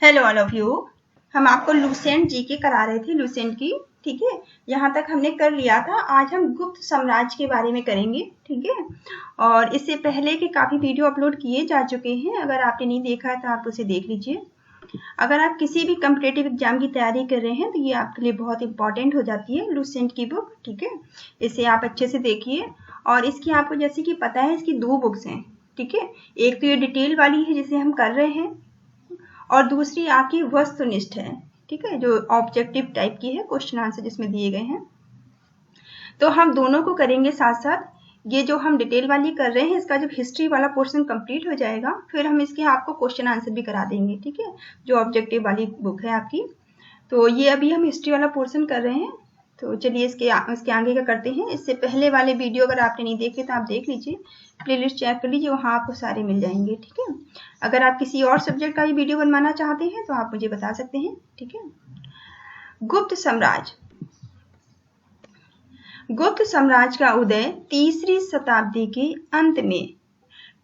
Hello all of you. हम आपको Lucent जी के करा रहे थे, लुसेंट की। ठीक है, यहाँ तक हमने कर लिया था। आज हम गुप्त साम्राज्य के बारे में करेंगे। ठीक है, और इससे पहले के काफ़ी वीडियो अपलोड किए जा चुके हैं। अगर आपने नहीं देखा है तो आप उसे देख लीजिए। अगर आप किसी भी कम्पिटेटिव एग्जाम की तैयारी कर रहे हैं तो ये आपके लिए बहुत इंपॉर्टेंट हो जाती है, लुसेंट की बुक। ठीक है, इसे आप अच्छे से देखिए। और इसकी आपको जैसे कि पता है, इसकी 2 बुक्स हैं। ठीक है, एक तो ये डिटेल वाली है जिसे हम कर रहे हैं, और दूसरी आपकी वस्तुनिष्ठ है। ठीक है, जो ऑब्जेक्टिव टाइप की है, क्वेश्चन आंसर जिसमें दिए गए हैं। तो हम दोनों को करेंगे साथ साथ। ये जो हम डिटेल वाली कर रहे हैं, इसका जब हिस्ट्री वाला पोर्शन कंप्लीट हो जाएगा फिर हम इसके आपको क्वेश्चन आंसर भी करा देंगे। ठीक है, जो ऑब्जेक्टिव वाली बुक है आपकी। तो ये अभी हम हिस्ट्री वाला पोर्शन कर रहे हैं। तो चलिए इसके आगे का करते हैं। इससे पहले वाले वीडियो अगर आपने नहीं देखे तो आप देख लीजिए, प्लेलिस्ट चेक कर लीजिए, वहाँ आपको सारे मिल जाएंगे। ठीक है, अगर आप किसी और सब्जेक्ट का भी वीडियो बनवाना चाहते हैं तो आप मुझे बता सकते हैं। ठीक है, गुप्त साम्राज्य। गुप्त साम्राज्य का उदय 3री शताब्दी के अंत में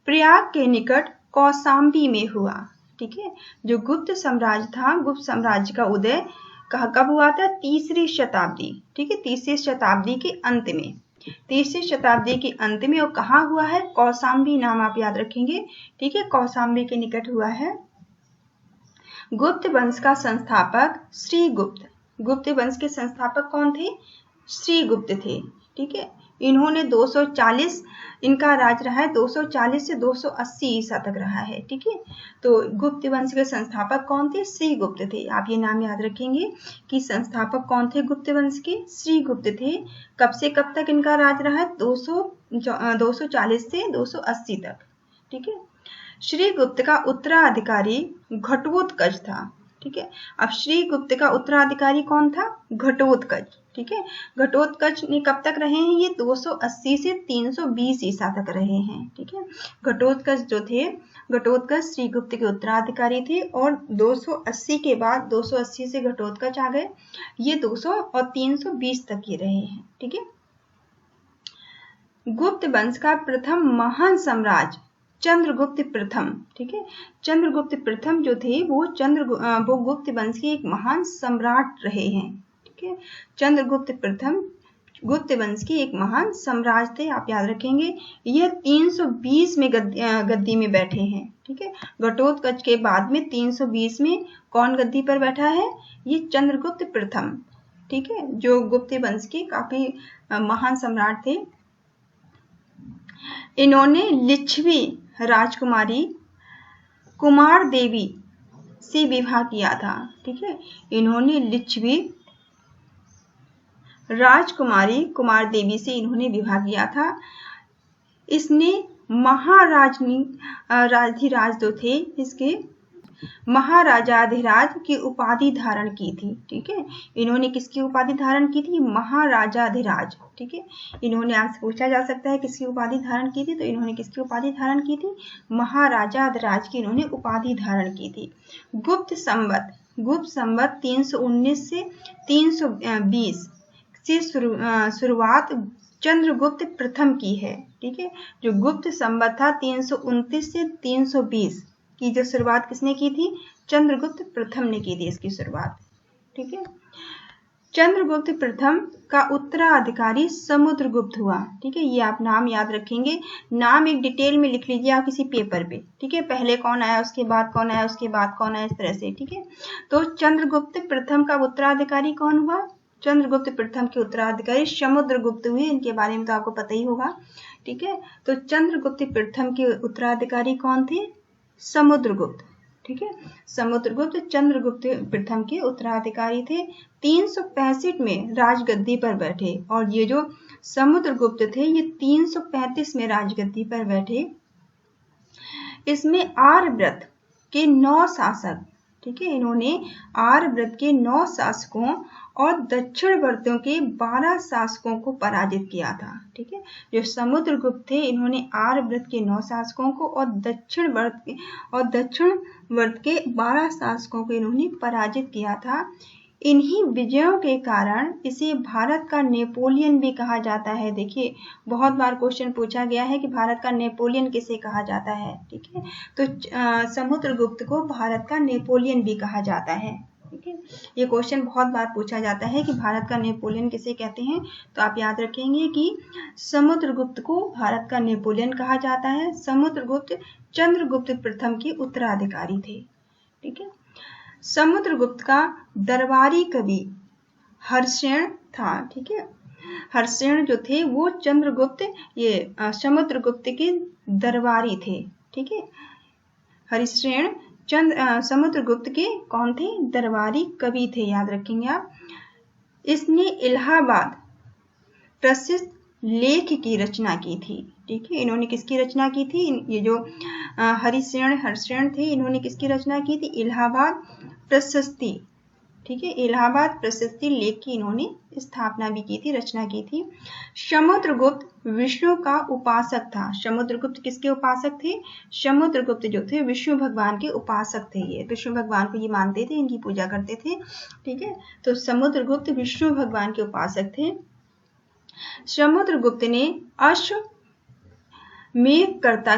प्रयाग के निकट कौशाम्बी में हुआ। ठीक है, जो गुप्त साम्राज्य था, गुप्त साम्राज्य का उदय कब हुआ था? 3री शताब्दी। ठीक है, 3री शताब्दी के अंत में, 3री शताब्दी के अंत में। और कहाँ हुआ है? कौशाम्बी नाम आप याद रखेंगे। ठीक है, कौशाम्बी के निकट हुआ है। गुप्त वंश का संस्थापक श्रीगुप्त। गुप्त वंश के संस्थापक कौन थे? श्रीगुप्त थे। ठीक है, इन्होंने 240, इनका राज रहा है 240 से 280 ईसा तक रहा है। ठीक है, तो गुप्त वंश के संस्थापक कौन थे? श्रीगुप्त थे। आप ये नाम याद रखेंगे कि संस्थापक कौन थे गुप्त वंश के? श्रीगुप्त थे। कब से कब तक इनका राज रहा है? 240 से 280 तक। ठीक है, श्रीगुप्त का उत्तराधिकारी घटोत्कच था। ठीक है, अब श्रीगुप्त का उत्तराधिकारी कौन था? घटोत्कच। ठीक है, घटोत्कच ने कब तक रहे हैं? ये 280 से 320 ईसा तक रहे हैं। ठीक है, घटोत्कच जो थे, घटोत्कच श्रीगुप्त के उत्तराधिकारी थे। और 280 के बाद, 280 से घटोत्कच आ गए, ये 200 और 320 तक ये रहे हैं। ठीक है, गुप्त वंश का प्रथम महान साम्राज्य चंद्रगुप्त प्रथम। ठीक है, चंद्रगुप्त प्रथम जो थे वो गुप्त वंश के एक महान सम्राट रहे हैं। ठीक है, चंद्रगुप्त प्रथम गुप्त वंश के एक महान सम्राट थे, आप याद रखेंगे। यह 320 में गद्दी में बैठे हैं। ठीक है, घटोत्कच के बाद में 320 में कौन गद्दी पर बैठा है? ये चंद्रगुप्त प्रथम। ठीक है, जो गुप्त वंश के काफी महान सम्राट थे। इन्होंने लिच्छवी राजकुमारी कुमार देवी से विवाह किया था। ठीक है, इन्होंने लिच्छवी राजकुमारी कुमार देवी से इन्होंने विवाह किया था। इसने महाराधिराज जो थे, इसके महाराजाधिराज की उपाधि धारण की थी। ठीक है, इन्होंने किसकी उपाधि धारण की थी? महाराजाधिराज। ठीक है, इन्होंने आपसे पूछा जा सकता है किसकी उपाधि धारण की थी, तो इन्होंने किसकी उपाधि धारण की थी? महाराजाधिराज की इन्होंने उपाधि धारण की थी। गुप्त संवत 319 से 320 से शुरुआत चंद्रगुप्त प्रथम की है। ठीक है, जो गुप्त संवत था 329 से 320 की जो शुरुआत किसने की थी? चंद्रगुप्त प्रथम ने की थी इसकी शुरुआत। ठीक है, चंद्रगुप्त प्रथम का उत्तराधिकारी समुद्रगुप्त हुआ। ठीक है, ये आप नाम याद रखेंगे। नाम एक डिटेल में लिख लीजिए आप किसी पेपर पे। ठीक है, पहले कौन आया, उसके बाद कौन आया, उसके बाद कौन आया, इस तरह से। ठीक है, तो चंद्रगुप्त प्रथम का उत्तराधिकारी कौन हुआ? चंद्रगुप्त प्रथम के उत्तराधिकारी समुद्रगुप्त हुए। इनके बारे में तो आपको पता ही होगा। ठीक है, तो चंद्रगुप्त प्रथम के उत्तराधिकारी कौन थे? समुद्रगुप्त। ठीक है, समुद्रगुप्त चंद्रगुप्त प्रथम के उत्तराधिकारी थे। 365 में राजगद्दी पर बैठे। और ये जो समुद्रगुप्त थे ये 335 में राजगद्दी पर बैठे। इसमें आर्यव्रत के 9 शासक, ठीक है, इन्होंने आर्यव्रत के 9 शासकों और दक्षिणवर्तियों के 12 शासकों को पराजित किया था। ठीक है, जो समुद्रगुप्त थे इन्होंने आर्यव्रत के 9 शासकों को और दक्षिणवर्त के 12 शासकों को इन्होंने पराजित किया था। इन्हीं विजयों के कारण इसे भारत का नेपोलियन भी कहा जाता है। देखिए बहुत बार क्वेश्चन पूछा गया है कि भारत का नेपोलियन किसे कहा जाता है। ठीक है, तो समुद्रगुप्त को भारत का नेपोलियन भी कहा जाता है। ठीक है, ये क्वेश्चन बहुत बार पूछा जाता है कि भारत का नेपोलियन किसे कहते हैं, तो आप याद रखेंगे कि समुद्रगुप्त को भारत का नेपोलियन कहा जाता है। समुद्रगुप्त चंद्रगुप्त प्रथम के उत्तराधिकारी थे। ठीक है, समुद्रगुप्त का दरबारी कवि हर्षेण था। ठीक है, हर्षेण जो थे वो समुद्रगुप्त के दरबारी थे। ठीक है, हर्षेण समुद्रगुप्त के कौन थे? दरबारी कवि थे, याद रखेंगे आप। इसने इलाहाबाद प्रसिद्ध लेख की रचना की थी। ठीक है, इन्होंने किसकी रचना की थी? ये जो हर्षेण थे, इन्होंने किसकी रचना की थी? इलाहाबाद प्रशस्ति। ठीक है, इलाहाबाद प्रशस्ति लेख की इन्होंने स्थापना भी की थी, रचना की थी। समुद्रगुप्त विष्णु का उपासक था। समुद्रगुप्त किसके उपासक थे? समुद्रगुप्त जो थे विष्णु भगवान के उपासक थे। ये विष्णु भगवान को ये मानते थे, इनकी पूजा करते थे। ठीक है, तो समुद्रगुप्त विष्णु भगवान के उपासक थे। समुद्रगुप्त ने अश्वमेधकर्ता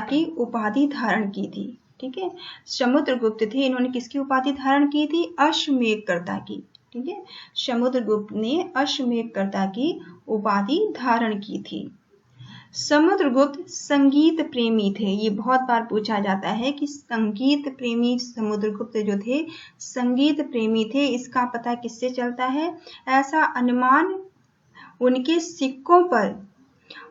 की उपाधि धारण की थी। ठीक है, समुद्रगुप्त थे, इन्होंने किसकी उपाधि धारण की थी? अश्वमेधकर्ता की। ठीक है, समुद्रगुप्त ने अश्वमेधकर्ता की उपाधि धारण की थी। समुद्रगुप्त संगीत प्रेमी थे। ये बहुत बार पूछा जाता है कि संगीत प्रेमी समुद्रगुप्त जो थे संगीत प्रेमी थे। इसका पता किससे चलता है? ऐसा अनुमान उनके सिक्कों पर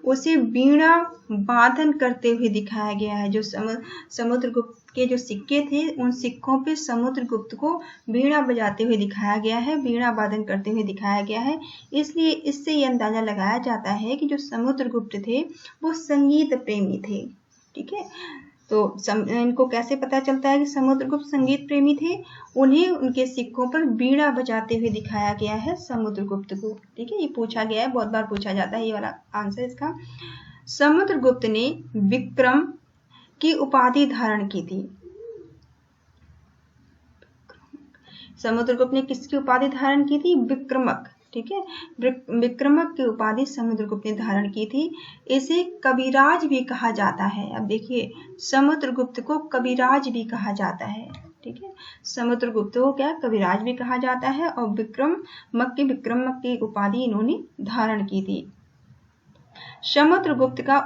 उसे वीणा वादन करते हुए दिखाया गया है। जो समुद्रगुप्त के जो सिक्के थे, उन सिक्कों पे समुद्रगुप्त को वीणा बजाते हुए दिखाया गया है, वीणा वादन करते हुए दिखाया गया है। इसलिए इससे ये अंदाजा लगाया जाता है कि जो समुद्रगुप्त थे वो संगीत प्रेमी थे। ठीक है, तो इनको कैसे पता चलता है कि समुद्रगुप्त संगीत प्रेमी थे? उन्हें उनके सिक्कों पर वीणा बजाते हुए दिखाया गया है समुद्रगुप्त को। ठीक है, ये पूछा गया है, बहुत बार पूछा जाता है ये वाला आंसर इसका। समुद्रगुप्त ने विक्रम की उपाधि धारण की थी। समुद्रगुप्त ने किसकी उपाधि धारण की थी? विक्रमक। ठीक है, विक्रमक की उपाधि समुद्रगुप्त ने धारण की थी। इसे कविराज भी कहा जाता है। अब देखिए, समुद्रगुप्त को कविराज भी कहा जाता है। ठीक है, समुद्रगुप्त को क्या कविराज भी कहा जाता है, और विक्रमक की उपाधि इन्होंने धारण की थी। समुद्रगुप्त का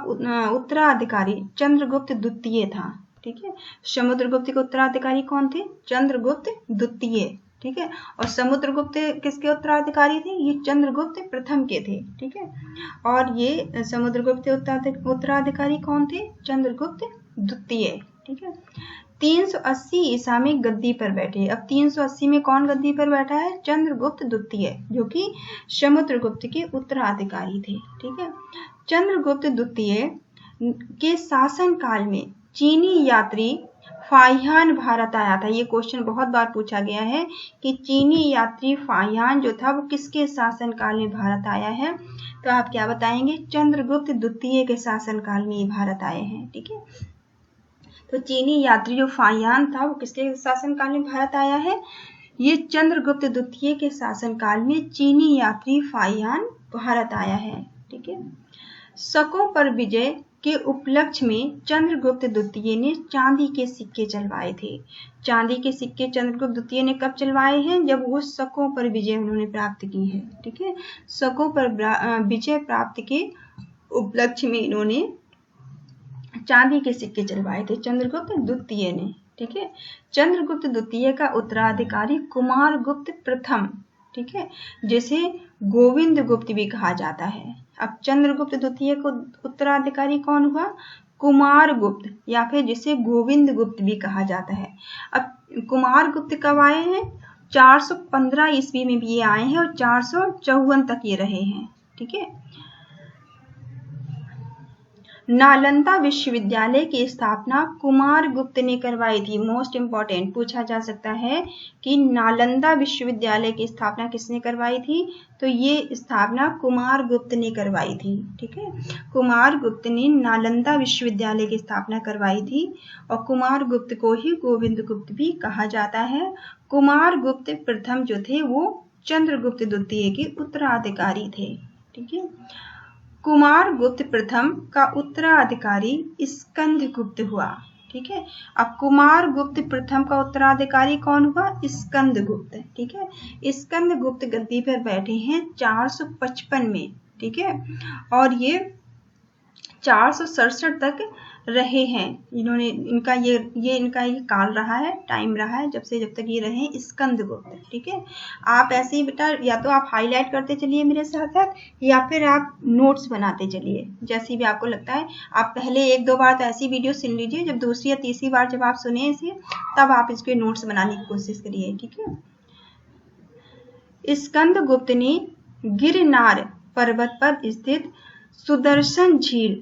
उत्तराधिकारी चंद्रगुप्त द्वितीय था। ठीक है, समुद्रगुप्त के उत्तराधिकारी कौन थे? चंद्रगुप्त द्वितीय। ठीक है, और समुद्रगुप्त किसके उत्तराधिकारी थे? ये चंद्रगुप्त प्रथम के थे। ठीक है, और ये समुद्रगुप्त के उत्तराधिकारी कौन थे? चंद्रगुप्त द्वितीय। ठीक है, 380 ईसा में गद्दी पर बैठे। अब 380 में कौन गद्दी पर बैठा है? चंद्रगुप्त द्वितीय, जो कि समुद्रगुप्त के उत्तराधिकारी थे। ठीक है, चंद्रगुप्त द्वितीय के शासन काल में चीनी यात्री फाहियान भारत आया था। ये क्वेश्चन बहुत बार पूछा गया है कि चीनी यात्री फाहियान जो था वो किसके शासन काल में भारत आया है? तो आप क्या बताएंगे? चंद्रगुप्त द्वितीय के शासन काल में भारत आए हैं। ठीक है, तो चीनी यात्री जो फाहियान था वो किसके शासन काल में भारत आया है? ये चंद्रगुप्त द्वितीय के शासन काल में चीनी यात्री फाहियान भारत आया है। ठीक है, शकों पर विजय के उपलक्ष्य में चंद्रगुप्त द्वितीय ने चांदी के सिक्के चलवाए थे। चांदी के सिक्के चंद्रगुप्त द्वितीय ने कब चलवाए हैं? जब वो शकों पर विजय उन्होंने प्राप्त की है। ठीक है, शकों पर विजय प्राप्त के उपलक्ष्य में इन्होंने चांदी के सिक्के चलवाए थे चंद्रगुप्त द्वितीय ने। ठीक है, चंद्रगुप्त द्वितीय का उत्तराधिकारी कुमारगुप्त प्रथम। ठीक है, जिसे गोविंद गुप्त भी कहा जाता है। अब चंद्रगुप्त द्वितीय को उत्तराधिकारी कौन हुआ? कुमारगुप्त, या फिर जिसे गोविंद गुप्त भी कहा जाता है। अब कुमारगुप्त कब आए हैं? 415 ईस्वी में भी ये आए हैं और 454 तक ये रहे हैं। ठीक है, नालंदा विश्वविद्यालय की स्थापना कुमारगुप्त ने करवाई थी। मोस्ट इंपॉर्टेंट पूछा जा सकता है कि नालंदा विश्वविद्यालय की स्थापना किसने करवाई थी? तो ये स्थापना कुमारगुप्त ने करवाई थी। ठीक है, कुमारगुप्त ने नालंदा विश्वविद्यालय की स्थापना करवाई थी, और कुमारगुप्त को ही गोविंद गुप्त भी कहा जाता है। कुमारगुप्त प्रथम जो थे वो चंद्रगुप्त द्वितीय के उत्तराधिकारी थे। ठीक है, कुमारगुप्त प्रथम का उत्तराधिकारी स्कंदगुप्त हुआ। ठीक है, अब कुमारगुप्त प्रथम का उत्तराधिकारी कौन हुआ? स्कंदगुप्त। ठीक है, स्कंदगुप्त गद्दी पर बैठे हैं 455 में। ठीक है, और ये 467 तक रहे हैं। इन्होंने इनका ये काल रहा है, टाइम रहा है जब तक ये रहे स्कंदगुप्त। ठीक है, आप ऐसे ही बेटा या तो आप हाईलाइट करते चलिए मेरे साथ साथ, या फिर आप नोट्स बनाते चलिए, जैसी भी आपको लगता है। आप पहले 1-2 बार तो ऐसी वीडियो सुन लीजिए, जब दूसरी या तीसरी बार जब आप सुने इसे, तब आप इसके नोट्स बनाने की कोशिश करिए। ठीक है, स्कंदगुप्त ने गिरनार पर्वत पर स्थित सुदर्शन झील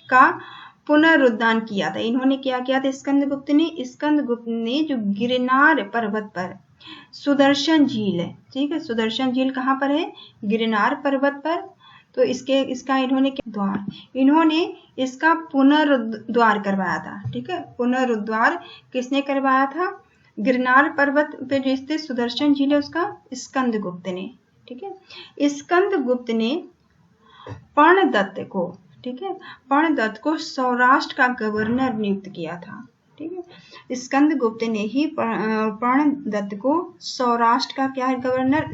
का पुनरुद्धार किया था। इन्होंने क्या किया था? स्कंदगुप्त ने जो गिरनार पर्वत पर सुदर्शन झील है, ठीक है, सुदर्शन झील कहाँ पर है? गिरनार पर्वत पर। तो इसका इन्होंने इसका पुनरुद्धार करवाया था। ठीक है, पुनरुद्धार किसने करवाया था? गिरनार पर्वत पे जो स्थित सुदर्शन झील है उसका स्कंदगुप्त ने। ठीक है, स्कंदगुप्त ने पर्णदत्त को, ठीक है, पर्णदत्त को सौराष्ट्र का गवर्नर नियुक्त किया था। ठीक है, स्कंदगुप्त ने ही पर्णदत्त को सौराष्ट्र का गवर्नर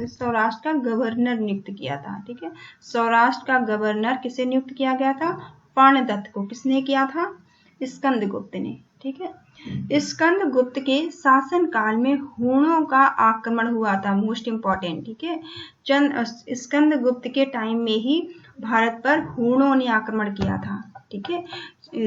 नियुक्त किया था। ठीक है, सौराष्ट्र का गवर्नर किसे नियुक्त किया गया था? पर्णदत्त को। किसने किया था? स्कंदगुप्त ने। ठीक है, स्कंदगुप्त के शासन काल में हूणों का आक्रमण हुआ था। Most important. ठीक है, स्कंदगुप्त के टाइम में ही भारत पर हूणों ने आक्रमण किया था। ठीक है,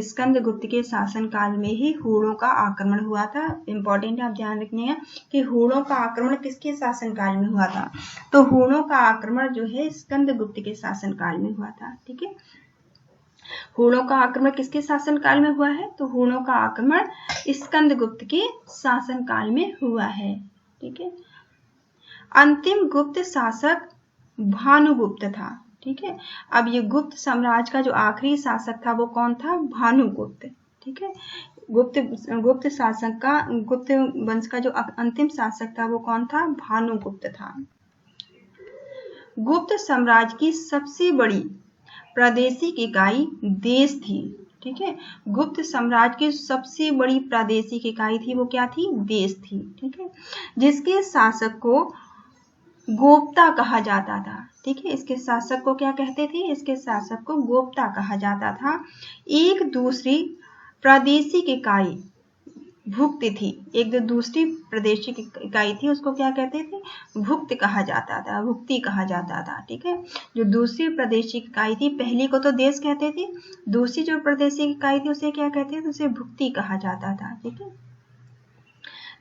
स्कंदगुप्त के शासन काल में ही हूणों का आक्रमण हुआ था। इंपॉर्टेंट आप ध्यान रखने हैं कि हूणों का आक्रमण किसके शासन काल में हुआ था? तो हूणों का आक्रमण जो है स्कंदगुप्त के शासन काल में हुआ था। ठीक है, हूणों का आक्रमण किसके शासन काल में हुआ है? तो हूणों का आक्रमण स्कंदगुप्त के शासन काल में हुआ है। ठीक है, अंतिम गुप्त शासक भानुगुप्त था। ठीक है, अब ये गुप्त साम्राज्य का जो आखिरी शासक था वो कौन था? भानुगुप्त। ठीक है, गुप्त वंश का जो अंतिम शासक था वो कौन था? भानुगुप्त था। गुप्त साम्राज्य की सबसे बड़ी प्रादेशिक इकाई देश थी। ठीक है, गुप्त साम्राज्य की सबसे बड़ी प्रादेशिक इकाई थी, वो क्या थी? देश थी। ठीक है, जिसके शासक को गोप्ता कहा जाता था। ठीक है, इसके शासक को क्या कहते थे? इसके शासक को गोप्ता कहा जाता था। एक दूसरी प्रादेशिक इकाई भुक्त थी। एक जो दूसरी प्रादेशिक इकाई थी उसको क्या कहते थे? भुक्त कहा जाता था, भुक्ति कहा जाता था। ठीक है, जो दूसरी प्रादेशिक इकाई थी, पहली को तो देश कहते थे, दूसरी जो प्रादेशिक इकाई थी उसे क्या कहते थे? उसे भुक्ति कहा जाता था। ठीक है,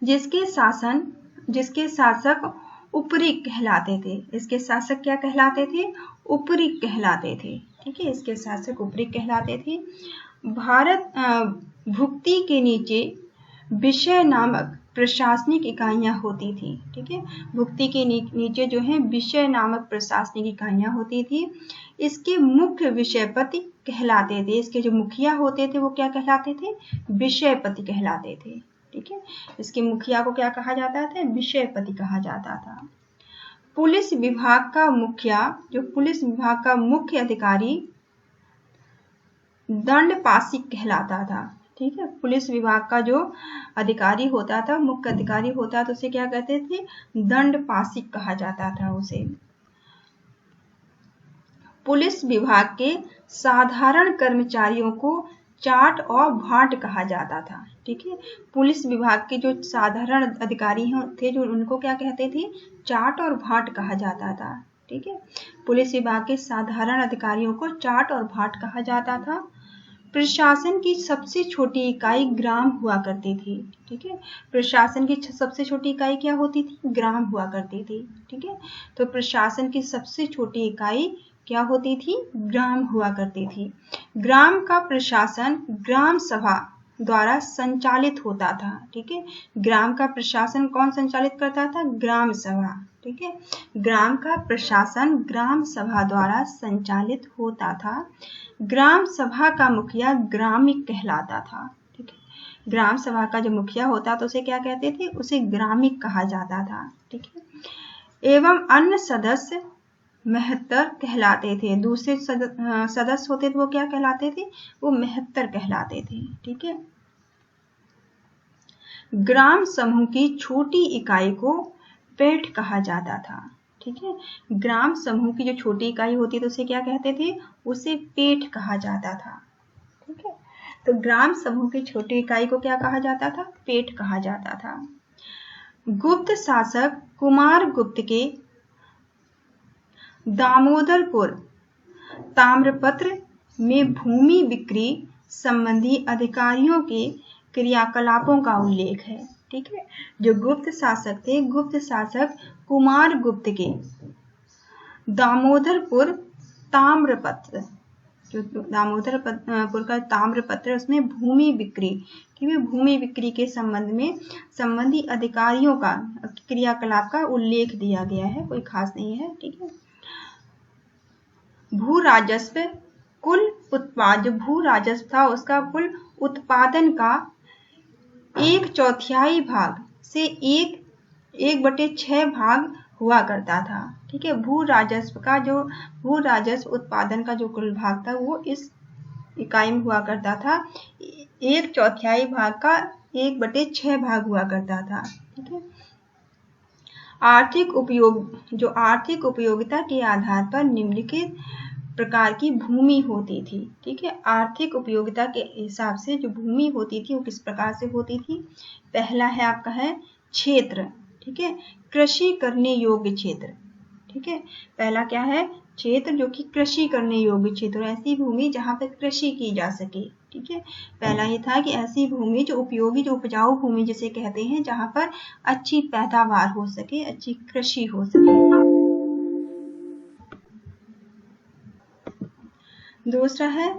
जिसके शासक उपरिक कहलाते थे। इसके शासक क्या कहलाते थे? उपरिक कहलाते थे। ठीक है, इसके शासक उपरिक कहलाते थे। भारत भुक्ति के नीचे विषय नामक प्रशासनिक इकाइयां होती थी। ठीक है, भुक्ति के नीचे जो है विषय नामक प्रशासनिक इकाइयां होती थी। इसके मुख्य विषयपति कहलाते थे। इसके जो मुखिया होते थे वो क्या कहलाते थे? विषयपति कहलाते थे। ठीक है, इसके मुखिया को क्या कहा जाता था? विषयपति कहा जाता था। पुलिस विभाग का मुख्य अधिकारी दंडपाशिक कहलाता था। ठीक है, पुलिस विभाग का जो अधिकारी होता था, मुख्य अधिकारी होता था, उसे क्या कहते थे? दंडपाशिक कहा जाता था उसे। पुलिस विभाग के साधारण कर्मचारियों को चाट और भाट कहा जाता था। ठीक है, पुलिस विभाग के जो साधारण अधिकारी थे जो उनको क्या कहते थे? चाट और भाट कहा जाता था। ठीक है, पुलिस विभाग के साधारण अधिकारियों को चाट और भाट कहा जाता था। प्रशासन की सबसे छोटी इकाई ग्राम हुआ करती थी। ठीक है, प्रशासन की सबसे छोटी इकाई क्या होती थी? ग्राम हुआ करती थी। ठीक है, तो प्रशासन की सबसे छोटी इकाई क्या होती थी? ग्राम हुआ करती थी। ग्राम का प्रशासन ग्राम सभा द्वारा संचालित होता था। ठीक है, ग्राम का प्रशासन कौन संचालित करता था? ग्राम सभा। ठीक है, ग्राम का प्रशासन ग्राम सभा द्वारा संचालित होता था। ग्राम सभा का मुखिया ग्रामिक कहलाता था। ठीक है, ग्राम सभा का जो मुखिया होता था उसे क्या कहते थे? उसे ग्रामिक कहा जाता था। ठीक है, एवं अन्य सदस्य मेहतर कहलाते थे। दूसरे सदस्य होते थे वो क्या कहलाते थे? वो मेहतर कहलाते थे। ठीक है। ग्राम समूह की छोटी इकाई को पेठ कहा जाता था। ठीक है। ग्राम समूह की जो छोटी इकाई होती थी उसे क्या कहते थे? उसे पेठ कहा जाता था। ठीक है। तो ग्राम समूह की छोटी इकाई को क्या कहा जाता था? पेठ कहा जाता था। गुप्त शासक कुमार गुप्त के दामोदरपुर ताम्रपत्र में भूमि बिक्री संबंधी अधिकारियों के क्रियाकलापों का उल्लेख है। ठीक है। जो गुप्त शासक थे, गुप्त शासक कुमार गुप्त के दामोदरपुर ताम्रपत्र, जो दामोदरपुर का ताम्रपत्र, उसमें भूमि बिक्री, ठीक है, भूमि बिक्री के संबंध में संबंधी अधिकारियों का क्रियाकलाप का उल्लेख दिया गया है, कोई खास नहीं है। ठीक है। भू राजस्व कुल उत्पाद, जो भू राजस्व था उसका कुल उत्पादन का 1/4 भाग से 1/6 भाग हुआ करता था। ठीक है। भू राजस्व का जो भू राजस्व उत्पादन का जो कुल भाग था वो इस इकाई में हुआ करता था। 1/4 भाग का 1/6 भाग हुआ करता था। ठीक है। आर्थिक उपयोग, जो आर्थिक उपयोगिता के आधार पर निम्नलिखित प्रकार की भूमि होती थी। ठीक है। आर्थिक उपयोगिता के हिसाब से जो भूमि होती थी वो किस प्रकार से होती थी? पहला है आपका है क्षेत्र। ठीक है। कृषि करने योग्य क्षेत्र। ठीक है। पहला क्या है? क्षेत्र, जो कि कृषि करने योग्य क्षेत्र, ऐसी भूमि जहां पर कृषि की जा सके। ठीक है। पहला ये था कि ऐसी भूमि जो उपयोगी, जो उपजाऊ भूमि जिसे कहते हैं, जहां पर अच्छी पैदावार हो सके, अच्छी कृषि हो सके। दूसरा है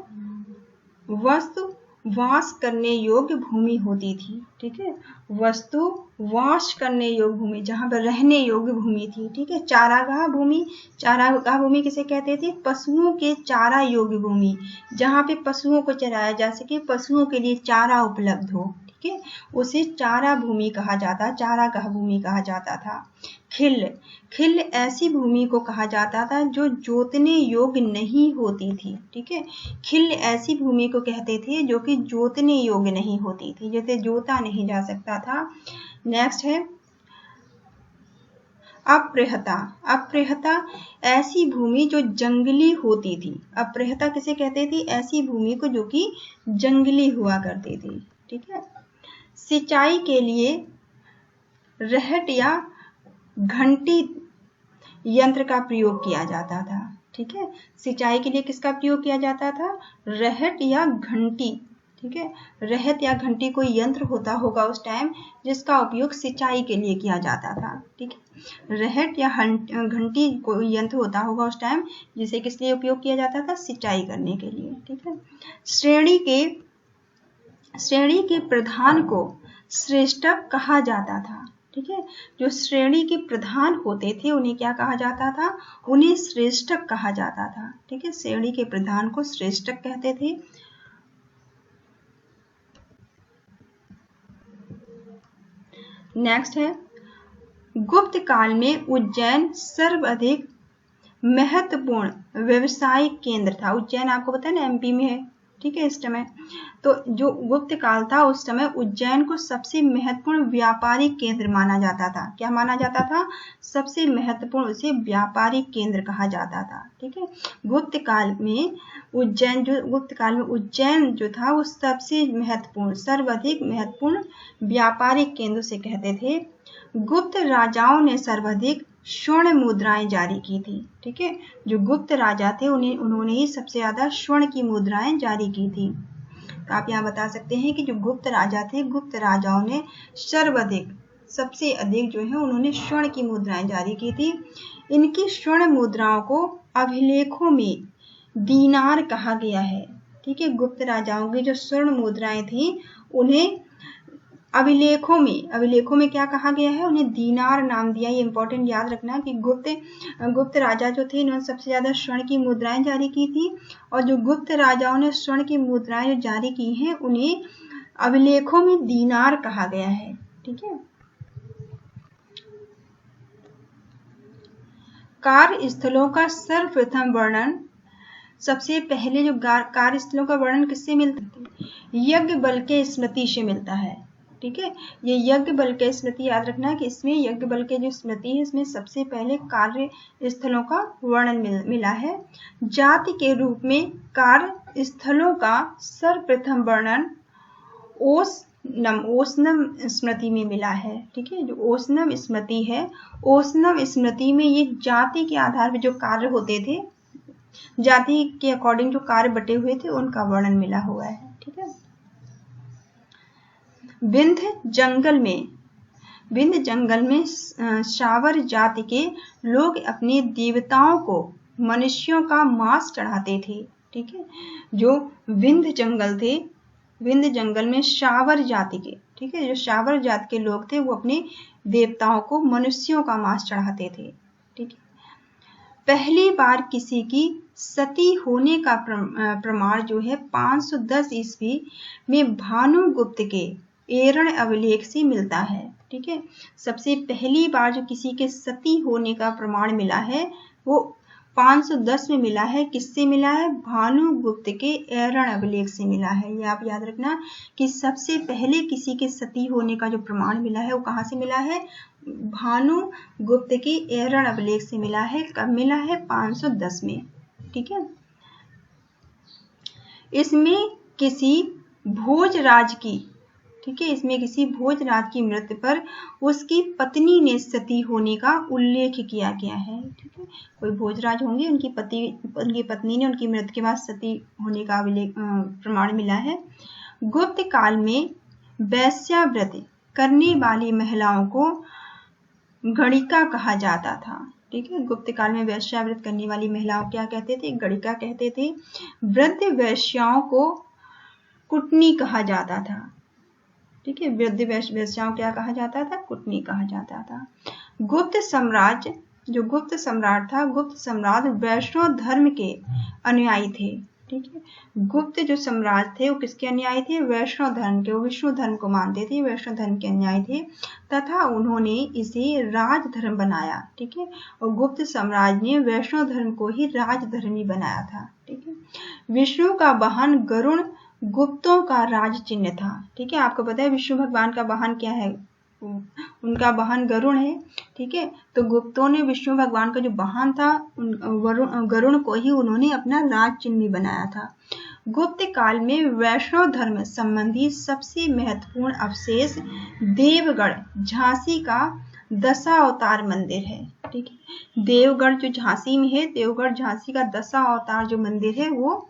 वस्तु वास करने योग्य भूमि होती थी। ठीक है। वस्तु वास करने योग्य भूमि, जहां पर रहने योग्य भूमि थी। ठीक है। चारागाह भूमि, चारागाह भूमि किसे कहते थे? पशुओं के चारा योग्य भूमि, जहां पे पशुओं को चराया जा सके, पशुओं के लिए चारा उपलब्ध हो। ठीक है। उसे चारा भूमि कहा जाता, चारागाह भूमि कहा जाता था। खिल्ल, खिल्ल ऐसी भूमि को कहा जाता था जो जोतने योग्य नहीं होती थी। ठीक है। खिल्ल ऐसी भूमि को कहते थे जो कि जोतने योग्य नहीं होती थी, जैसे जोता नहीं जा सकता था। नेक्स्ट है अप्रेहता। अप्रेहता ऐसी भूमि जो जंगली होती थी। अप्रेहता किसे कहते थे? ऐसी भूमि को जो कि जंगली हुआ करती थी। ठीक है। सिंचाई के लिए रहट या घंटी यंत्र का प्रयोग किया जाता था। ठीक है। सिंचाई के लिए किसका प्रयोग किया जाता था? रहट या घंटी। ठीक है। रहट या घंटी कोई यंत्र होता होगा उस टाइम जिसका उपयोग सिंचाई के लिए किया जाता था। ठीक है। रहट या घंटी कोई यंत्र होता होगा उस टाइम जिसे किस लिए उपयोग किया जाता था? सिंचाई करने के लिए। ठीक है। श्रेणी के प्रधान को श्रेष्ठक कहा जाता था। ठीक है। जो श्रेणी के प्रधान होते थे उन्हें क्या कहा जाता था? उन्हें श्रेष्ठक कहा जाता था। ठीक है। श्रेणी के प्रधान को श्रेष्ठक कहते थे। नेक्स्ट है गुप्त काल में उज्जैन सर्वाधिक महत्वपूर्ण व्यवसायिक केंद्र था। उज्जैन आपको पता है ना एमपी में है। ठीक है। इस समय तो जो गुप्त काल था उस समय उज्जैन को सबसे महत्वपूर्ण व्यापारिक केंद्र माना जाता था। क्या माना जाता था? सबसे महत्वपूर्ण, उसे व्यापारिक केंद्र कहा जाता था। ठीक है। गुप्त काल में उज्जैन जो था वो सबसे महत्वपूर्ण, सर्वाधिक महत्वपूर्ण व्यापारिक केंद्र से कहते थे। गुप्त राजाओं ने सर्वाधिक स्वर्ण मुद्राएं जारी की थी। ठीक है। जो गुप्त राजा थे उन्होंने ही सबसे ज्यादा स्वर्ण की मुद्राएं जारी की थी। तो आप यहाँ बता सकते हैं कि जो गुप्त राजा थे, गुप्त राजाओं ने सर्वाधिक, सबसे अधिक जो है उन्होंने स्वर्ण की मुद्राएं जारी की थी। इनकी स्वर्ण मुद्राओं को अभिलेखों में दीनार कहा गया है। ठीक है। गुप्त राजाओं की जो स्वर्ण मुद्राएं थी उन्हें अभिलेखों में क्या कहा गया है? उन्हें दीनार नाम दिया। ये इंपॉर्टेंट याद रखना कि गुप्त राजा जो थे इन्होंने सबसे ज्यादा स्वर्ण की मुद्राएं जारी की थी, और जो गुप्त राजाओं ने स्वर्ण की मुद्राएं जो जारी की हैं उन्हें अभिलेखों में दीनार कहा गया है। ठीक है। कार्यस्थलों का सर्वप्रथम वर्णन, सबसे पहले जो कार्यस्थलों का वर्णन किससे मिलता है? यज्ञ बल के स्मृति से मिलता है। ठीक है, ये यज्ञ बल के स्मृति याद रखना है कि इसमें यज्ञ बल के जो स्मृति है इसमें सबसे पहले कार्यस्थलों का वर्णन मिला है। जाति के रूप में कार्यस्थलों का सर्वप्रथम वर्णन ओसनम स्मृति में मिला है। ठीक है, जो ओसनम स्मृति है, ओसनम स्मृति में ये जाति के आधार पर जो कार्य होते थे, जाति के अकॉर्डिंग जो कार्य बटे हुए थे उनका वर्णन मिला हुआ है। ठीक है, विंध्य जंगल में शावर जाति के लोग अपने देवताओं को मनुष्यों का मांस चढ़ाते थे। ठीक है, जो विंध्य जंगल में शावर जाति के, ठीक है, जो शावर जाति के लोग थे वो अपने देवताओं को मनुष्यों का मांस चढ़ाते थे। ठीक है, पहली बार किसी की सती होने का प्रमाण जो है 510 ईस्वी में भानुगुप्त के एरण अभिलेख से मिलता है। ठीक है, सबसे पहली बार जो किसी के सती होने का प्रमाण मिला है वो 510 में मिला है। किससे मिला है? भानुगुप्त के एरण अभिलेख से मिला है। ये आप याद रखना कि सबसे पहले किसी के सती होने का जो प्रमाण मिला है वो कहाँ से मिला है? भानुगुप्त के एरण अभिलेख से मिला है। कब मिला है? 510 में। ठीक है, इसमें किसी भोजराज की, ठीक है, इसमें किसी भोजराज की मृत्यु पर उसकी पत्नी ने सती होने का उल्लेख किया गया है। ठीक है, कोई भोजराज होंगे, उनकी पत्नी ने उनकी मृत्यु के बाद सती होने का प्रमाण मिला है। गुप्त काल में वैश्याव्रत करने वाली महिलाओं को गणिका कहा जाता था। ठीक है, गुप्त काल में वैश्याव्रत करने वाली महिलाओं क्या कहते थे? गणिका कहते थे। वृद्ध वैश्याओं को कुटनी कहा जाता था। ठीक है, वृद्ध वैश्याओं क्या कहा जाता था? कुटनी कहा जाता था। गुप्त साम्राज्य, जो गुप्त सम्राट था, गुप्त सम्राट वैष्णव धर्म के अनुयायी थे। ठीक है, गुप्त जो सम्राट थे वो किसके अनुयायी थे? वैष्णव धर्म के। वो विष्णु धर्म को मानते थे, वैष्णव धर्म के अनुयायी थे तथा उन्होंने इसे राज धर्म बनाया। ठीक है, और गुप्त साम्राज्य ने वैष्णव धर्म को ही राज धर्म ही बनाया था। ठीक है, विष्णु का वाहन गरुड़ गुप्तों का राज चिन्ह था। ठीक है, आपको पता है विष्णु भगवान का वाहन क्या है? उनका वाहन गरुड़ है। ठीक है, तो गुप्तों ने विष्णु भगवान का जो वाहन था गरुड़ को ही उन्होंने अपना राज चिन्ह बनाया था। गुप्त काल में वैष्णव धर्म संबंधी सबसे महत्वपूर्ण अवशेष देवगढ़ झांसी का दशावतार मंदिर है। ठीक है, देवगढ़ जो झांसी में है, देवगढ़ झांसी का दशावतार जो मंदिर है वो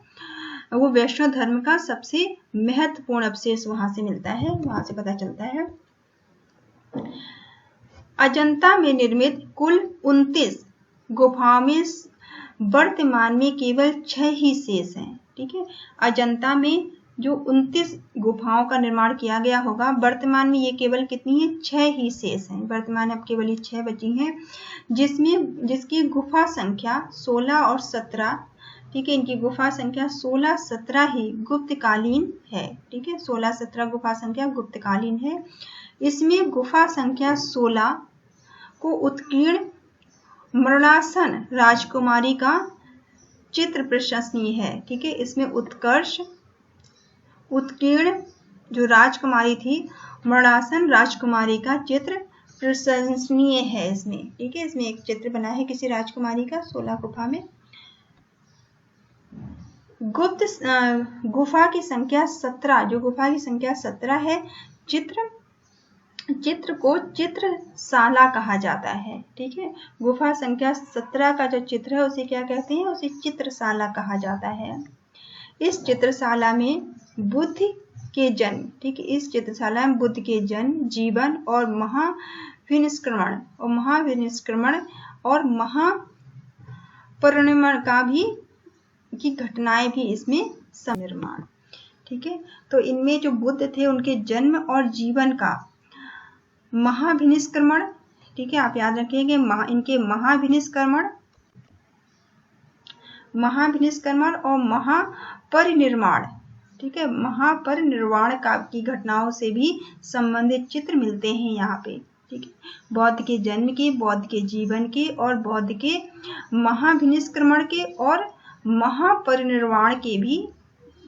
वैष्णव धर्म का सबसे महत्वपूर्ण अवशेष वहां से मिलता है, वहां से पता चलता है। अजंता में निर्मित कुल 29 गुफाओं में वर्तमान में केवल 6 ही शेष हैं। ठीक है, अजंता में जो 29 गुफाओं का निर्माण किया गया होगा, वर्तमान में ये केवल कितनी है? 6 ही शेष हैं। वर्तमान अब केवल ये 6 बची हैं, जिसकी गुफा संख्या 16 और 17, ठीक है, इनकी गुफा संख्या 16-17 ही गुप्तकालीन है। ठीक है, 16-17 गुफा संख्या गुप्तकालीन है। इसमें गुफा संख्या 16 को उत्कीर्ण मृणासन राजकुमारी का चित्र प्रशंसनीय है। ठीक है, इसमें उत्कीर्ण जो राजकुमारी थी मृणासन राजकुमारी का चित्र प्रशंसनीय है इसमें। ठीक है, इसमें एक चित्र बना है किसी राजकुमारी का 16 गुफा में। गुप्त गुफा की संख्या 17, जो गुफा की संख्या 17 है, चित्र को चित्रशाला कहा जाता है। ठीक है, गुफा संख्या 17 का जो चित्र है उसे क्या कहते हैं? उसे चित्रशाला कहा जाता है। इस चित्रशाला में बुद्ध के जन्म, ठीक है, इस चित्रशाला में बुद्ध के जन्म, जीवन और महाविनिष्क्रमण और महापरिनिर्वाण की घटनाएं भी इसमें निर्माण। ठीक है, तो इनमें जो बुद्ध थे उनके जन्म और जीवन का महाविनिष्क्रमण, ठीक है, आप याद रखेंगे इनके महाविनिष्क्रमण और महापरिनिर्वाण, ठीक है, महापरिनिर्वाण की घटनाओं से भी संबंधित चित्र मिलते हैं यहाँ पे। ठीक है, बौद्ध के जन्म के, बौद्ध के जीवन के और बौद्ध के महाभिनिष्क्रमण के और महापरिनिर्वाण के भी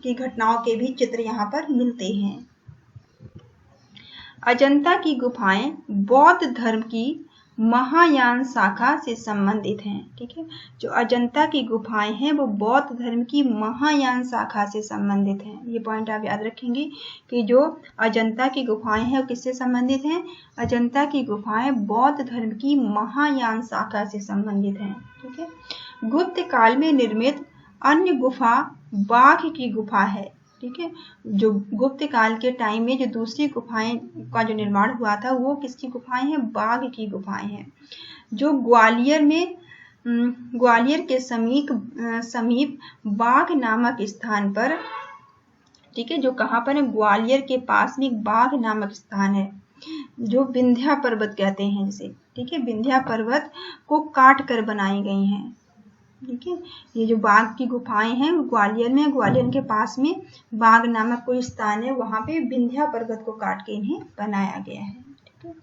की घटनाओं के भी चित्र यहाँ पर मिलते हैं। अजंता की गुफाएं बौद्ध धर्म की महायान शाखा से संबंधित हैं। ठीक है, जो अजंता की गुफाएं हैं वो बौद्ध धर्म की महायान शाखा से संबंधित हैं। ये पॉइंट आप याद रखेंगे कि जो अजंता की गुफाएं हैं वो किससे संबंधित हैं? अजंता की गुफाएं बौद्ध धर्म की महायान शाखा से संबंधित हैं। ठीक है, गुप्त काल में निर्मित अन्य गुफा बाघ की गुफा है। ठीक है, जो गुप्त काल के टाइम में जो दूसरी गुफाएं का जो निर्माण हुआ था वो किसकी गुफाएं हैं? बाघ की गुफाएं हैं, जो ग्वालियर के समीप बाघ नामक स्थान पर, ठीक है, जो कहाँ पर है? ग्वालियर के पास में एक बाघ नामक स्थान है जो विंध्या पर्वत कहते हैं जिसे। ठीक है, विंध्या पर्वत को काट कर बनाई गई हैं। ठीक है, ये जो बाघ की गुफाएं हैं ग्वालियर में, ग्वालियर के पास में बाघ नामक कोई स्थान है, वहां पे विंध्या पर्वत को काट के इन्हें बनाया गया है। ठीक है,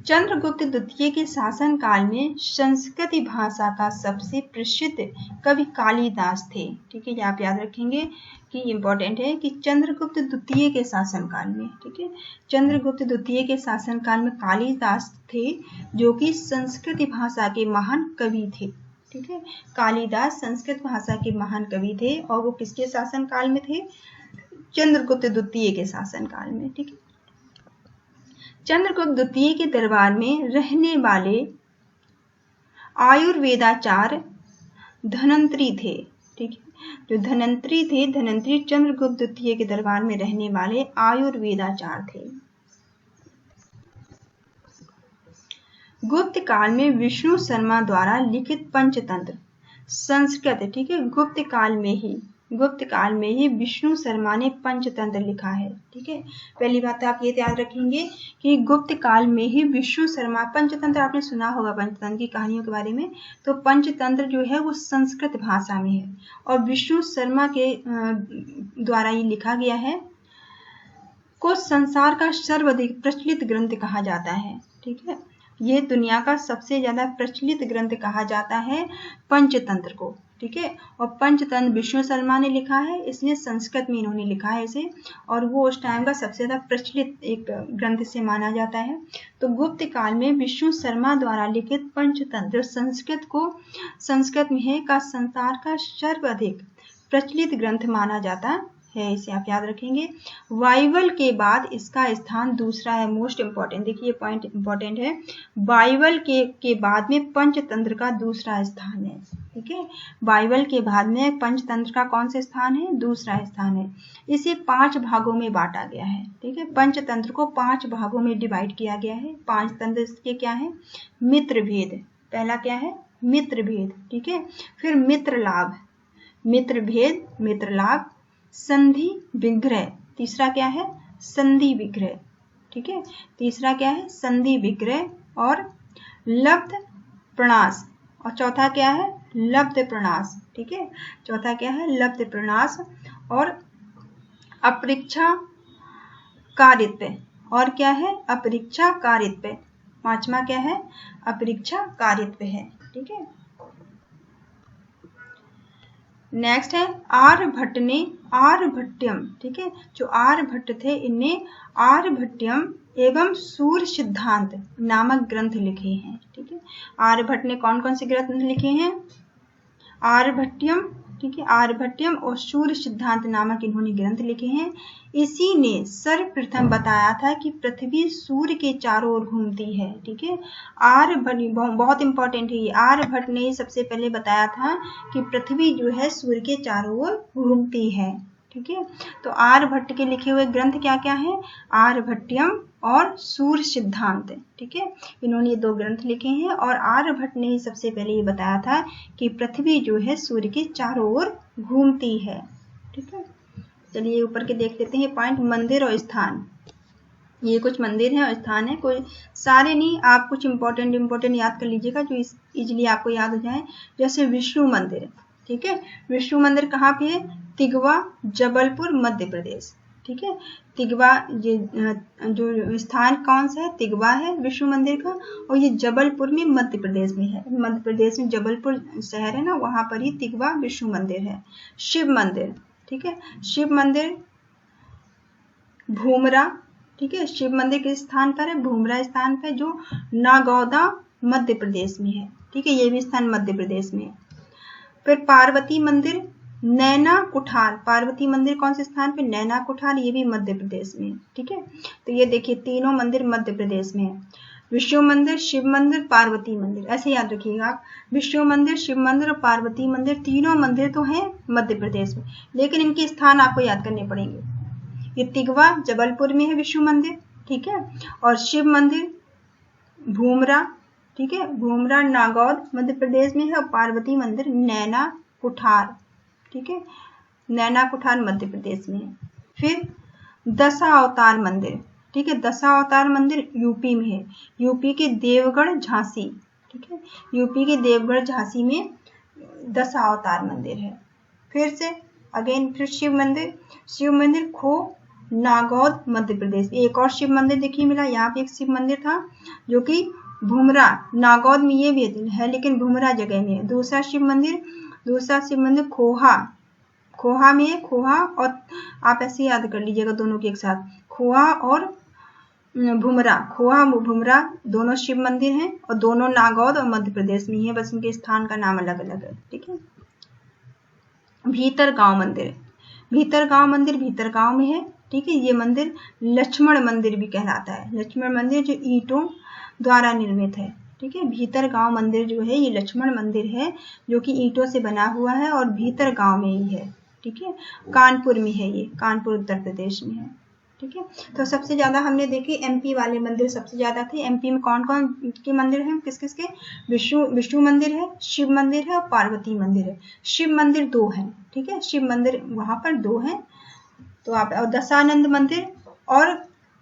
चंद्रगुप्त द्वितीय के शासन काल में संस्कृत भाषा का सबसे प्रसिद्ध कवि कालिदास थे। ठीक है, ये आप याद रखेंगे कि इम्पोर्टेंट है कि चंद्रगुप्त द्वितीय के शासनकाल में, ठीक है, चंद्रगुप्त द्वितीय के शासनकाल में कालिदास थे जो कि संस्कृत भाषा के महान कवि थे। ठीक है, कालिदास संस्कृत भाषा के महान कवि थे और वो किसके शासनकाल में थे? चंद्रगुप्त द्वितीय के शासनकाल में। ठीक है, चंद्रगुप्त द्वितीय के दरबार में रहने वाले आयुर्वेदाचार्य धनंतरी थे। ठीक है, जो धनंतरी थे, धनंतरी चंद्रगुप्त द्वितीय के दरबार में रहने वाले आयुर्वेदाचार्य थे। गुप्त काल में विष्णु शर्मा द्वारा लिखित पंचतंत्र संस्कृत, ठीक है, गुप्त काल में ही विष्णु शर्मा ने पंचतंत्र लिखा है। ठीक है, पहली बात आप ये याद रखेंगे कि गुप्त काल में ही विष्णु शर्मा, पंचतंत्र आपने सुना होगा पंचतंत्र की कहानियों के बारे में, तो पंचतंत्र जो है वो संस्कृत भाषा में है और विष्णु शर्मा के द्वारा ये लिखा गया है, को संसार का सर्वाधिक प्रचलित ग्रंथ कहा जाता है। ठीक है, ये दुनिया का सबसे ज्यादा प्रचलित ग्रंथ कहा जाता है पंचतंत्र को। ठीक है, और पंचतंत्र विष्णु शर्मा ने लिखा है, इसलिए संस्कृत में इन्होंने लिखा है इसे, और वो उस टाइम का सबसे ज्यादा प्रचलित एक ग्रंथ से माना जाता है। तो गुप्त काल में विष्णु शर्मा द्वारा लिखित पंचतंत्र संस्कृत में है का संसार का सर्वाधिक प्रचलित ग्रंथ माना जाता है, इसे आप याद रखेंगे। बाइबल के बाद इसका स्थान दूसरा है, मोस्ट इंपॉर्टेंट, देखिए पॉइंट इंपॉर्टेंट है, बाइबल के बाद में पंचतंत्र का दूसरा स्थान है। ठीक है, बाइबल के बाद में पंचतंत्र का कौन सा स्थान है? दूसरा स्थान है। इसे 5 भागों में बांटा गया है। ठीक है, पंचतंत्र को 5 भागों में डिवाइड किया गया है। 5 तंत्र इसके क्या है? मित्र भेद, पहला क्या है? मित्र भेद। ठीक है, फिर मित्र लाभ, मित्र भेद, मित्र लाभ, संधि विग्रह, तीसरा क्या है? संधि विग्रह। ठीक है, तीसरा क्या है? संधि विग्रह, और लब्ध प्रणाश, और चौथा क्या है? लब्ध प्रणाश। ठीक है, चौथा क्या है? लब्ध प्रणाश, और अपरीक्षा कारित्व, और क्या है? अपरीक्षा कारित्व, पांचवा क्या है? अपरीक्षा कारित्व है। ठीक है, नेक्स्ट है आर्यभट्ट ने आर्यभट्टयम, ठीक है, जो आर्यभट्ट थे इनने आर्यभट्टयम एवं सूर्य सिद्धांत नामक ग्रंथ लिखे हैं। ठीक है, आर्यभट्ट ने कौन कौन से ग्रंथ लिखे हैं? आर्यभट्टयम, ठीक है, आर्यभट्टयम और सूर्य सिद्धांत नामक इन्होंने ग्रंथ लिखे हैं। इसी ने सर्वप्रथम बताया था कि पृथ्वी सूर्य के चारों ओर घूमती है। ठीक है, आर्यभट्ट बहुत इंपॉर्टेंट है ये, आर्यभट्ट ने सबसे पहले बताया था कि पृथ्वी जो है सूर्य के चारों ओर घूमती है। ठीक है, तो आर्यभट्ट के लिखे हुए ग्रंथ क्या क्या है? आर्यभट्टयम और सूर्य सिद्धांत। ठीक है, इन्होंने ये 2 ग्रंथ लिखे हैं, और आर्यभट्ट ने ही सबसे पहले ये बताया था कि पृथ्वी जो है सूर्य के चारों ओर घूमती है। ठीक है, चलिए ऊपर के देख लेते हैं पॉइंट। मंदिर और स्थान, ये कुछ मंदिर हैं और स्थान है, कोई सारे नहीं, आप कुछ इंपॉर्टेंट याद कर लीजिएगा जो इजीली आपको याद हो जाए। जैसे विष्णु मंदिर, ठीक है, विष्णु मंदिर कहाँ पे है? तिगवा, जबलपुर, मध्य प्रदेश। ठीक है। तिगवा ये जो स्थान कौन सा है, तिगवा है विष्णु मंदिर का, और ये जबलपुर में मध्य प्रदेश में है। मध्य प्रदेश में जबलपुर शहर है ना, वहां पर ही तिगवा विष्णु मंदिर है। शिव मंदिर, ठीक है, शिव मंदिर भूमरा, ठीक है, शिव मंदिर किस स्थान पर है, भूमरा स्थान पर, जो नागौदा मध्य प्रदेश में है। ठीक है, ये भी स्थान मध्य प्रदेश में है। फिर पार्वती मंदिर नैना कुठार, पार्वती मंदिर कौन से स्थान पे, नैना कुठार, ये भी मध्य प्रदेश में। ठीक है, तो ये देखिए तीनों मंदिर मध्य प्रदेश में है। विष्णु मंदिर, शिव मंदिर, पार्वती मंदिर, ऐसे याद रखिएगा आप। विष्णु मंदिर, शिव मंदिर और पार्वती मंदिर, तीनों मंदिर तो हैं मध्य प्रदेश में, लेकिन इनके स्थान आपको याद करने पड़ेंगे। ये तिगवा जबलपुर में है विष्णु मंदिर, ठीक है, और शिव मंदिर भूमरा, ठीक है, भूमरा नागौद मध्य प्रदेश में है, और पार्वती मंदिर नैना कुठार, ठीक है, नैना कुठार मध्य प्रदेश में है। फिर दशा अवतार मंदिर, ठीक है, दशा अवतार मंदिर यूपी में है, यूपी के देवगढ़ झांसी, ठीक है, यूपी के देवगढ़ झांसी में दशा अवतार मंदिर है। फिर से अगेन फिर शिव मंदिर, शिव मंदिर खो नागौद मध्य प्रदेश। एक और शिव मंदिर देखिए मिला, यहाँ पे एक शिव मंदिर था जो कि भूमरा नागौद में ये भी है, लेकिन भूमरा जगह में है। दूसरा शिव मंदिर खोहा, खोहा में है, खोहा, और आप ऐसे याद कर लीजिएगा दोनों के एक साथ, खोहा और भूमरा, खोहा भूमरा दोनों शिव मंदिर हैं, और दोनों नागौद और मध्य प्रदेश में ही है, बस इनके स्थान का नाम अलग अलग है। ठीक है, भीतरगांव मंदिर, भीतरगांव मंदिर भीतरगांव में है। ठीक है, ये मंदिर लक्ष्मण मंदिर भी कहलाता है, लक्ष्मण मंदिर जो ईंटों द्वारा निर्मित है। ठीक है, भीतरगांव मंदिर जो है ये लक्ष्मण मंदिर है जो कि ईंटों से बना हुआ है और भीतरगांव में ही है। ठीक है, कानपुर में है, ये कानपुर उत्तर प्रदेश में है। ठीक है, तो सबसे ज्यादा हमने देखे एमपी वाले मंदिर सबसे ज्यादा थे। एमपी में कौन कौन के मंदिर हैं, किस किस के, विष्णु मंदिर है, शिव मंदिर है और पार्वती मंदिर है। शिव मंदिर 2 हैं, ठीक है, शिव मंदिर वहां पर 2 हैं, तो आप, और दशानंद मंदिर और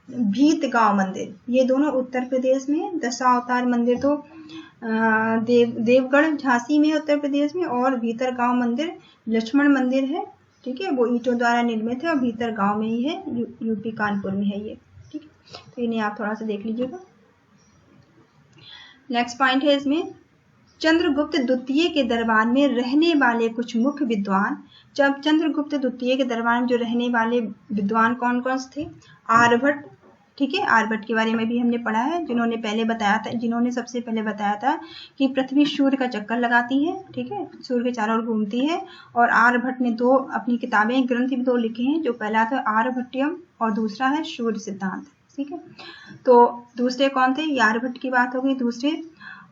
भीतगांव मंदिर, ये दोनों उत्तर प्रदेश में है। दशावतार मंदिर तो देवगढ़ झांसी में उत्तर प्रदेश में, और भीतरगांव मंदिर लक्ष्मण मंदिर है। ठीक है, वो ईंटों द्वारा निर्मित है और भीतरगांव में ही है, यूपी कानपुर में है ये। ठीक है, तो इन्हें आप थोड़ा सा देख लीजिएगा। नेक्स्ट पॉइंट है इसमें, चंद्रगुप्त द्वितीय के दरबार में रहने वाले कुछ मुख्य विद्वान। जब चंद्रगुप्त द्वितीय के दरबार में जो रहने वाले विद्वान कौन कौन से थे, आर्यभट्ट, ठीक है, आर्यभट्ट के बारे में भी हमने पढ़ा है, जिन्होंने सबसे पहले बताया था कि पृथ्वी सूर्य का चक्कर लगाती है। ठीक है, सूर्य के चारों ओर घूमती है, और आर्यभट्ट ने 2 अपनी किताबें ग्रंथ 2 लिखे हैं, जो पहला था आर्यभट्टियम और दूसरा है सूर्य सिद्धांत। ठीक है, तो दूसरे कौन थे, आर्यभट्ट की बात हो गई। दूसरे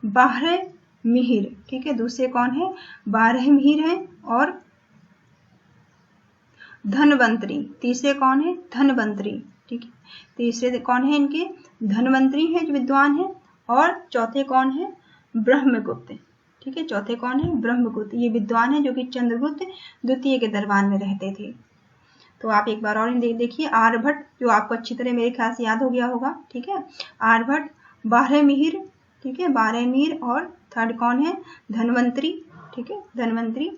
बारहमिहिर, ठीक है, दूसरे कौन है, बारहमिहिर है, और धनवंतरी, तीसरे कौन है, धनवंतरी। ठीक है, तीसरे कौन है इनके, धनवंतरी है जो विद्वान है, और चौथे कौन है, ब्रह्मगुप्त। ठीक है, चौथे कौन है, ब्रह्मगुप्त, ये विद्वान है जो कि चंद्रगुप्त द्वितीय के दरबार में रहते थे। तो आप एक बार और देखिए, आर्यभट्ट जो आपको अच्छी तरह मेरे ख्याल से याद हो गया होगा। ठीक है, आर्यभट्ट, बारहमिहिर, ठीक है, बारहमिहिर, और थर्ड कौन है, धनवंतरी। ठीक है, धनवंतरी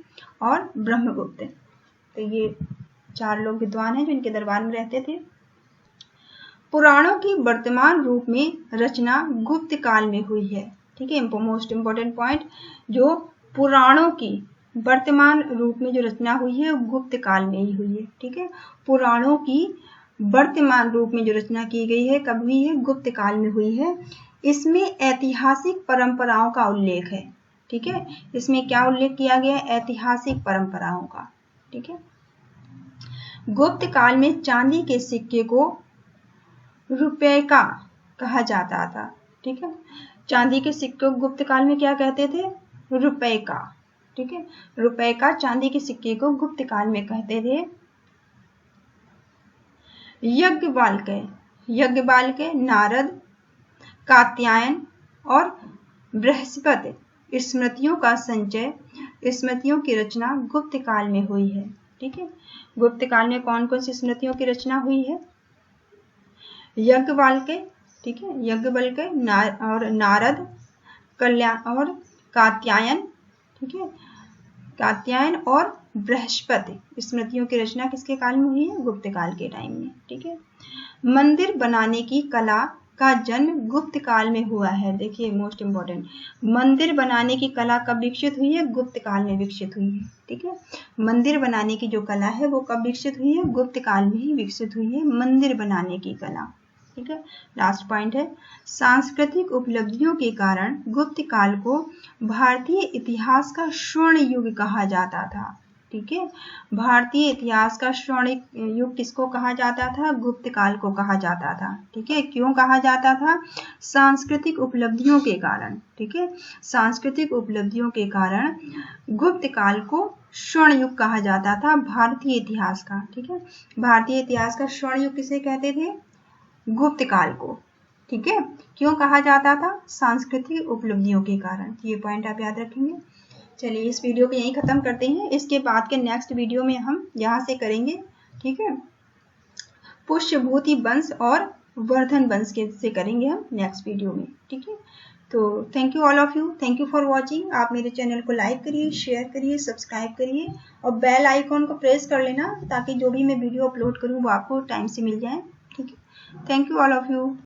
और ब्रह्मगुप्त, तो ये 4 लोग विद्वान हैं जो इनके दरबार में रहते थे। पुराणों की वर्तमान रूप में रचना गुप्त काल में हुई है। ठीक है, मोस्ट इंपोर्टेंट पॉइंट, जो पुराणों की वर्तमान रूप में जो रचना हुई है वो गुप्त काल में ही हुई है। ठीक है, पुराणों की वर्तमान रूप में जो रचना की गई है कब हुई है, गुप्त काल में हुई है। इसमें ऐतिहासिक परंपराओं का उल्लेख है। ठीक है, इसमें क्या उल्लेख किया गया है, ऐतिहासिक परंपराओं का। ठीक है, गुप्त काल में चांदी के सिक्के को रुपए का कहा जाता था। ठीक है, चांदी के सिक्के को गुप्त काल में क्या कहते थे, रुपए का। ठीक है, रुपए का चांदी के सिक्के को गुप्त काल में कहते थे। यज्ञवाल्क्य, नारद, कात्यायन और बृहस्पति स्मृतियों का संचय, स्मृतियों की रचना गुप्त काल में हुई है। ठीक है, गुप्त काल में कौन कौन सी स्मृतियों की रचना हुई है, यज्ञवाल्क्य, ठीक है, यज्ञवल्क्य और नारद, कल्याण और कात्यायन, ठीक है, कात्यायन और बृहस्पति स्मृतियों की रचना किसके काल में हुई है? गुप्त काल के टाइम में। ठीक है। मंदिर बनाने की कला का जन्म गुप्त काल में हुआ है। देखिए मोस्ट इंपॉर्टेंट, मंदिर बनाने की कला कब विकसित हुई है? गुप्त काल में विकसित हुई है। ठीक है। मंदिर बनाने की जो कला है वो कब विकसित हुई है? गुप्त काल में ही विकसित हुई है मंदिर बनाने की कला। ठीक है। लास्ट पॉइंट है, सांस्कृतिक उपलब्धियों के कारण गुप्त काल को भारतीय इतिहास का स्वर्ण युग कहा जाता था। ठीक है। भारतीय इतिहास का स्वर्ण युग किसको कहा जाता था? गुप्त काल को कहा जाता था। ठीक है। क्यों कहा जाता था? सांस्कृतिक उपलब्धियों के कारण। ठीक है। सांस्कृतिक उपलब्धियों के कारण गुप्त काल को स्वर्ण युग कहा जाता था भारतीय इतिहास का। ठीक है। भारतीय इतिहास का स्वर्ण युग किसे कहते थे? गुप्त काल को। ठीक है। क्यों कहा जाता था? सांस्कृतिक उपलब्धियों के कारण। ये पॉइंट आप याद रखेंगे। चलिए इस वीडियो को यहीं खत्म करते हैं। इसके बाद के नेक्स्ट वीडियो में हम यहाँ से करेंगे। ठीक है। पुष्यभूति वंश और वर्धन वंश के से करेंगे हम नेक्स्ट वीडियो में। ठीक है। तो thank you all of you, thank you for watching. आप मेरे चैनल को लाइक करिए, शेयर करिए, सब्सक्राइब करिए और बेल आइकॉन को प्रेस कर लेना ताकि जो भी मैं वीडियो अपलोड करूँ वो आपको टाइम से मिल जाए। ठीक है। Thank you all of you.